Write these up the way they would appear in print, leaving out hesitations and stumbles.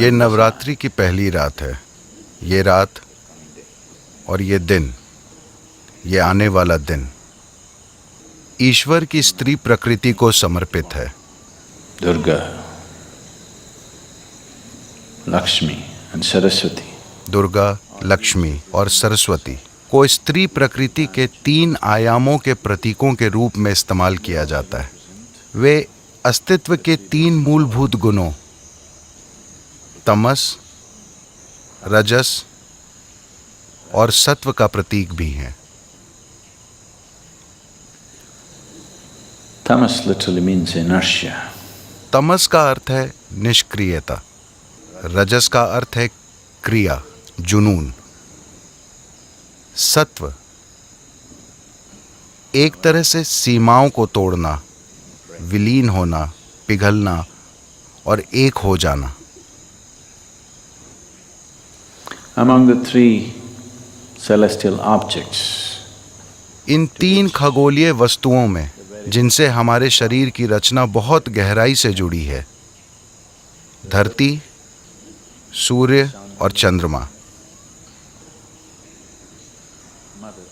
ये नवरात्रि की पहली रात है। ये रात और ये दिन, ये आने वाला दिन ईश्वर की स्त्री प्रकृति को समर्पित है। Durga, Lakshmi and Saraswati. Durga, Lakshmi और सरस्वती को स्त्री प्रकृति के 3 आयामों के प्रतीकों के रूप में इस्तेमाल किया जाता है। वे अस्तित्व के 3 मूलभूत गुणों तमस, रजस और सत्व का प्रतीक भी हैं। Tamas literally means inertia. तमस का अर्थ है निष्क्रियता, रजस का अर्थ है क्रिया, जुनून। सत्व एक तरह से सीमाओं को तोड़ना, विलीन होना, पिघलना और एक हो जाना। Among the 3 celestial objects, इन 3 खगोलीय वस्तुओं में जिनसे हमारे शरीर की रचना बहुत गहराई से जुड़ी है, धरती, सूर्य और चंद्रमा,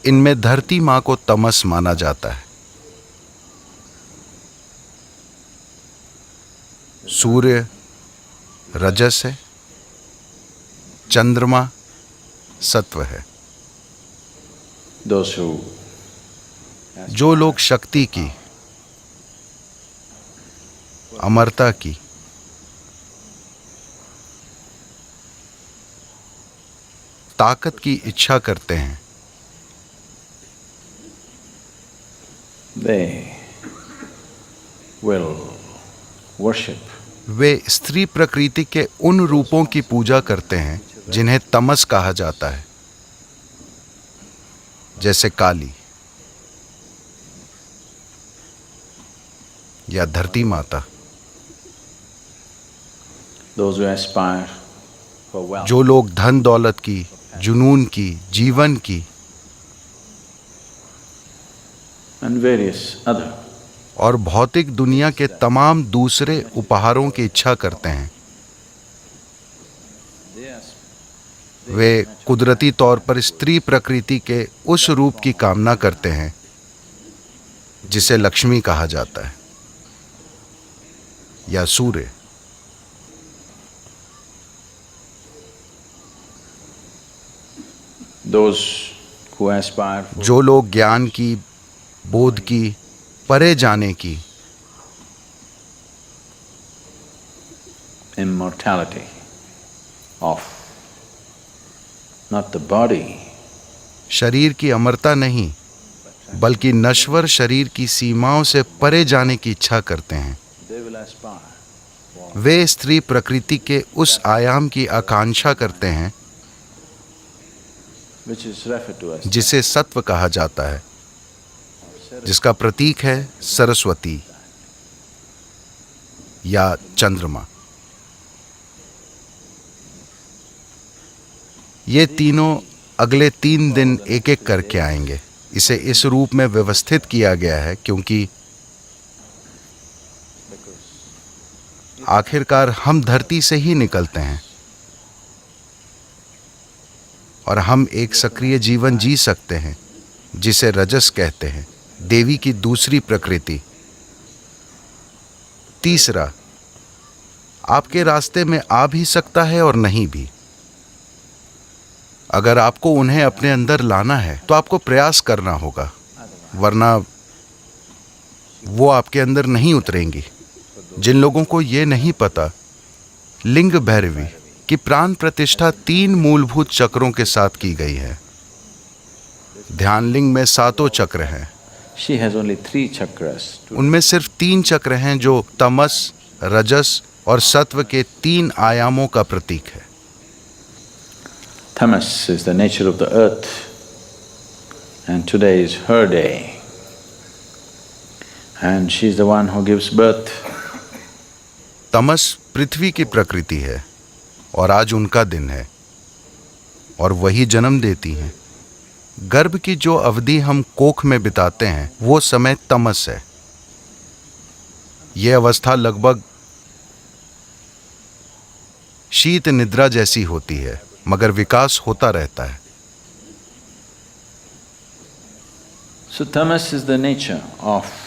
इनमें धरती माँ को तमस माना जाता है। सूर्य रजस है, चंद्रमा सत्व है। those who जो लोग शक्ति की, अमरता की, ताकत की इच्छा करते हैं, they will worship वे स्त्री प्रकृति के उन रूपों की पूजा करते हैं जिन्हें तमस कहा जाता है, जैसे काली या धरती माता। those who aspire for wealth. जो लोग धन दौलत की, जुनून की, जीवन की And various other. और भौतिक दुनिया के तमाम दूसरे उपहारों की इच्छा करते हैं, वे कुदरती तौर पर स्त्री प्रकृति के उस रूप की कामना करते हैं जिसे लक्ष्मी कहा जाता है या सूर्य। Those who aspire for जो लोग ज्ञान की, बोध की, परे जाने की, immortality of not the body, शरीर की अमरता नहीं बल्कि नश्वर शरीर की सीमाओं से परे जाने की इच्छा करते हैं, they will aspire for वे स्त्री प्रकृति के उस आयाम की आकांक्षा करते हैं which is referred to as जिसे सत्व कहा जाता है, जिसका प्रतीक है सरस्वती या चंद्रमा। ये तीनों अगले 3 दिन एक एक करके आएंगे। इसे इस रूप में व्यवस्थित किया गया है क्योंकि आखिरकार हम धरती से ही निकलते हैं और हम एक सक्रिय जीवन जी सकते हैं जिसे रजस कहते हैं, देवी की दूसरी प्रकृति। तीसरा, आपके रास्ते में आ भी सकता है और नहीं भी। अगर आपको उन्हें अपने अंदर लाना है तो आपको प्रयास करना होगा, वरना वो आपके अंदर नहीं उतरेंगी। जिन लोगों को ये नहीं पता, लिंग भैरवी की प्राण प्रतिष्ठा 3 मूलभूत चक्रों के साथ की गई है। ध्यान लिंग में 7 चक्र हैं। she has only 3 chakras to उनमें सिर्फ 3 चक्र हैं जो तमस, रजस और सत्व के 3 आयामों का प्रतीक है। Tamas is the nature of the earth and today is her day and she is the one who gives birth. तमस पृथ्वी की प्रकृति है और आज उनका दिन है और वही जन्म देती हैं। गर्भ की जो अवधि हम कोख में बिताते हैं वो समय तमस है। ये अवस्था लगभग शीत निद्रा जैसी होती है, मगर विकास होता रहता है। So tamas is the nature of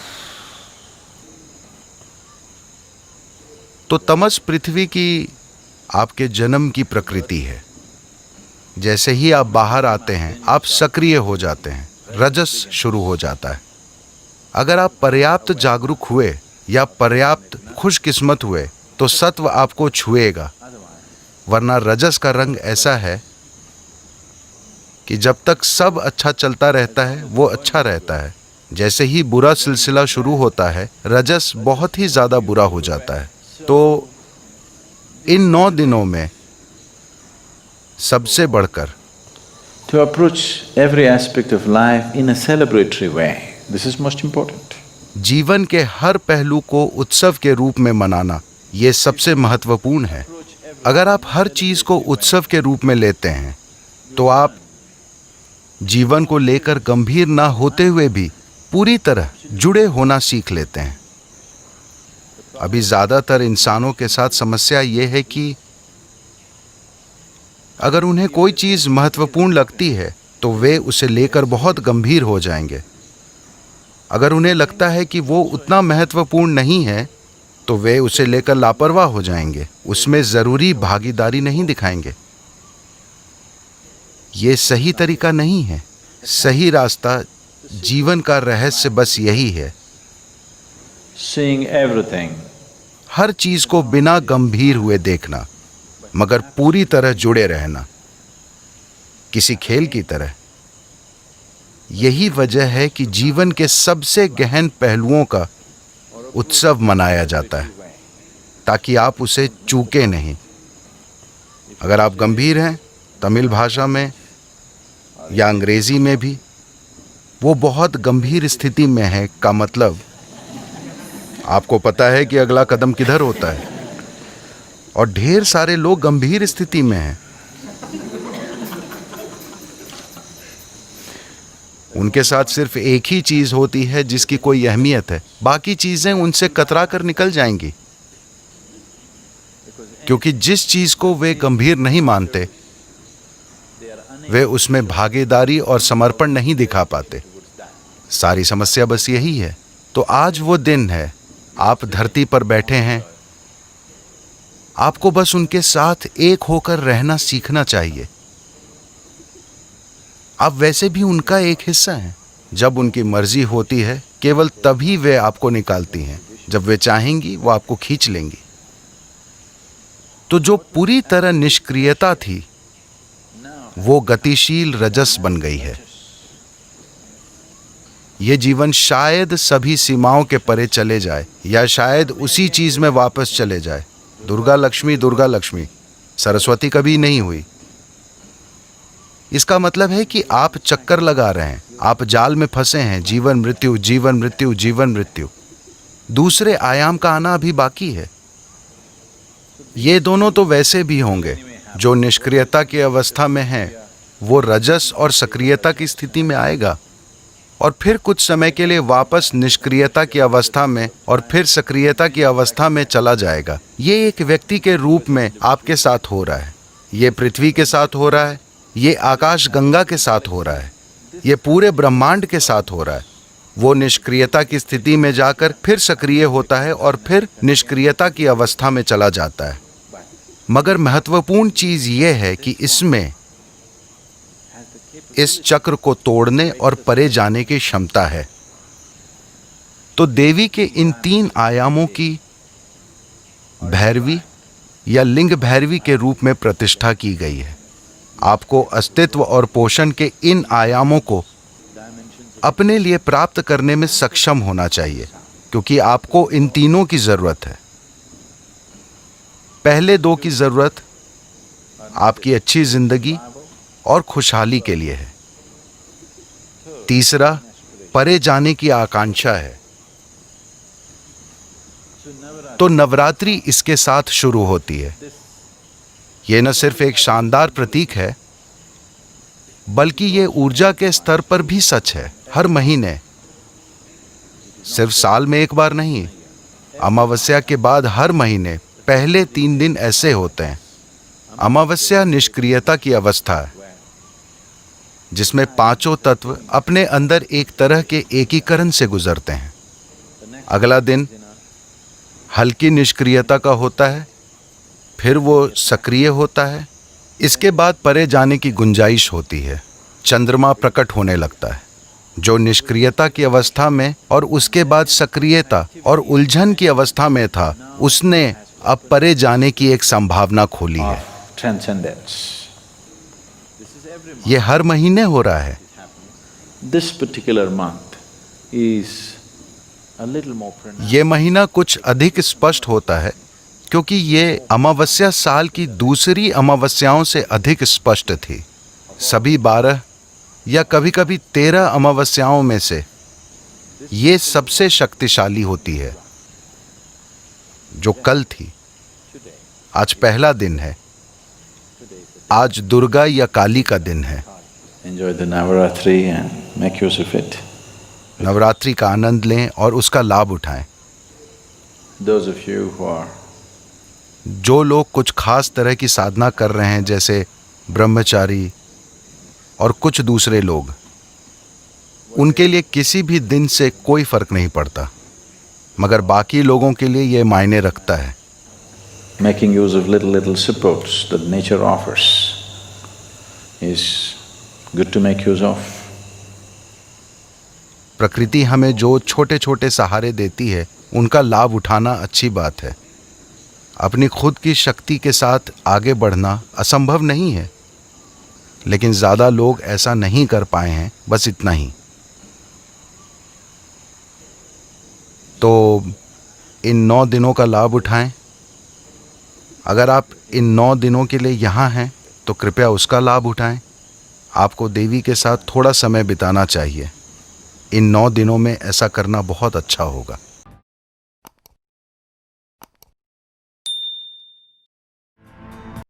तो तमस पृथ्वी की आपके जन्म की प्रकृति है। जैसे ही आप बाहर आते हैं आप सक्रिय हो जाते हैं, रजस शुरू हो जाता है। अगर आप पर्याप्त जागरूक हुए या पर्याप्त खुशकिस्मत हुए तो सत्व आपको छुएगा, वरना रजस का रंग ऐसा है कि जब तक सब अच्छा चलता रहता है वो अच्छा रहता है। जैसे ही बुरा सिलसिला शुरू होता है रजस बहुत ही ज्यादा बुरा हो जाता है। तो इन 9 दिनों में सबसे बढ़कर to approach every aspect of life in a celebratory way. This is most important. जीवन के हर पहलू को उत्सव के रूप में मनाना ये सबसे महत्वपूर्ण है। अगर आप हर चीज को उत्सव के रूप में लेते हैं तो आप जीवन को लेकर गंभीर ना होते हुए भी पूरी तरह जुड़े होना सीख लेते हैं। अभी ज्यादातर इंसानों के साथ समस्या ये है कि अगर उन्हें कोई चीज महत्वपूर्ण लगती है तो वे उसे लेकर बहुत गंभीर हो जाएंगे। अगर उन्हें लगता है कि वो उतना महत्वपूर्ण नहीं है तो वे उसे लेकर लापरवाह हो जाएंगे, उसमें जरूरी भागीदारी नहीं दिखाएंगे। ये सही तरीका नहीं है। सही रास्ता, जीवन का रहस्य बस यही है, Seeing everything हर चीज को बिना गंभीर हुए देखना, मगर पूरी तरह जुड़े रहना, किसी खेल की तरह। यही वजह है कि जीवन के सबसे गहन पहलुओं का उत्सव मनाया जाता है, ताकि आप उसे चूके नहीं। अगर आप गंभीर हैं, तमिल भाषा में या अंग्रेजी में भी, वो बहुत गंभीर स्थिति में है का मतलब आपको पता है कि अगला कदम किधर होता है। और ढेर सारे लोग गंभीर स्थिति में हैं। उनके साथ सिर्फ एक ही चीज होती है जिसकी कोई अहमियत है, बाकी चीजें उनसे कतरा कर निकल जाएंगी, क्योंकि जिस चीज को वे गंभीर नहीं मानते वे उसमें भागीदारी और समर्पण नहीं दिखा पाते। सारी समस्या बस यही है। तो आज वो दिन है, आप धरती पर बैठे हैं, आपको बस उनके साथ एक होकर रहना सीखना चाहिए। आप वैसे भी उनका एक हिस्सा हैं। जब उनकी मर्जी होती है केवल तभी वे आपको निकालती हैं, जब वे चाहेंगी वो आपको खींच लेंगी। तो जो पूरी तरह निष्क्रियता थी वो गतिशील रजस बन गई है। ये जीवन शायद सभी सीमाओं के परे चले जाए या शायद उसी चीज में वापस चले जाए। दुर्गा लक्ष्मी, सरस्वती कभी नहीं हुई। इसका मतलब है कि आप चक्कर लगा रहे हैं, आप जाल में फंसे हैं, जीवन मृत्यु, जीवन मृत्यु, जीवन मृत्यु। दूसरे आयाम का आना अभी बाकी है। ये दोनों तो वैसे भी होंगे। जो निष्क्रियता की अवस्था में है वो रजस और सक्रियता की स्थिति में आएगा और फिर कुछ समय के लिए वापस निष्क्रियता की अवस्था में और फिर सक्रियता की अवस्था में चला जाएगा। ये एक व्यक्ति के रूप में आपके साथ हो रहा है, ये पृथ्वी के साथ हो रहा है, ये आकाश गंगा के साथ हो रहा है, ये पूरे ब्रह्मांड के साथ हो रहा है। वो निष्क्रियता की स्थिति में जाकर फिर सक्रिय होता है और फिर निष्क्रियता की अवस्था में चला जाता है। मगर महत्वपूर्ण चीज ये है कि इसमें इस चक्र को तोड़ने और परे जाने की क्षमता है। तो देवी के इन 3 आयामों की भैरवी या लिंग भैरवी के रूप में प्रतिष्ठा की गई है। आपको अस्तित्व और पोषण के इन आयामों को अपने लिए प्राप्त करने में सक्षम होना चाहिए, क्योंकि आपको इन तीनों की जरूरत है। पहले 2 की जरूरत आपकी अच्छी जिंदगी और खुशहाली के लिए है। तीसरा परे जाने की आकांक्षा है। तो नवरात्रि इसके साथ शुरू होती है। यह न सिर्फ एक शानदार प्रतीक है, बल्कि ये ऊर्जा के स्तर पर भी सच है। हर महीने, सिर्फ साल में एक बार नहीं, अमावस्या के बाद हर महीने पहले 3 दिन ऐसे होते हैं अमावस्या निष्क्रियता की अवस्था है जिसमें पांचों तत्व अपने अंदर एक तरह के एकीकरण से गुजरते हैं। अगला दिन हल्की निष्क्रियता का होता है, फिर वो सक्रिय होता है। इसके बाद परे जाने की गुंजाइश होती है। चंद्रमा प्रकट होने लगता है जो निष्क्रियता की अवस्था में और उसके बाद सक्रियता और उलझन की अवस्था में था, उसने अब परे जाने की एक संभावना खोली है। Transcendence. ये हर महीने हो रहा है। This particular month is a little more pronounced. ये महीना कुछ अधिक स्पष्ट होता है क्योंकि ये अमावस्या साल की दूसरी अमावस्याओं से अधिक स्पष्ट थी। सभी 12 या कभी-कभी 13 अमावस्याओं में से ये सबसे शक्तिशाली होती है जो कल थी। आज पहला दिन है। आज दुर्गा या काली का दिन है। Enjoy the Navaratri and make use of it. Navratri का आनंद लें और उसका लाभ उठाएं। Those of you who are जो लोग कुछ खास तरह की साधना कर रहे हैं जैसे ब्रह्मचारी और कुछ दूसरे लोग, उनके लिए किसी भी दिन से कोई फर्क नहीं पड़ता, मगर बाकी लोगों के लिए ये मायने रखता है। making use of little supports that nature offers is good to make use of. प्रकृति हमें जो छोटे छोटे सहारे देती है उनका लाभ उठाना अच्छी बात है। अपनी खुद की शक्ति के साथ आगे बढ़ना असंभव नहीं है, लेकिन ज़्यादा लोग ऐसा नहीं कर पाए हैं, बस इतना ही। तो इन 9 दिनों का लाभ उठाएं। अगर आप इन 9 दिनों के लिए यहाँ हैं तो कृपया उसका लाभ उठाएं। आपको देवी के साथ थोड़ा समय बिताना चाहिए। इन 9 दिनों में ऐसा करना बहुत अच्छा होगा।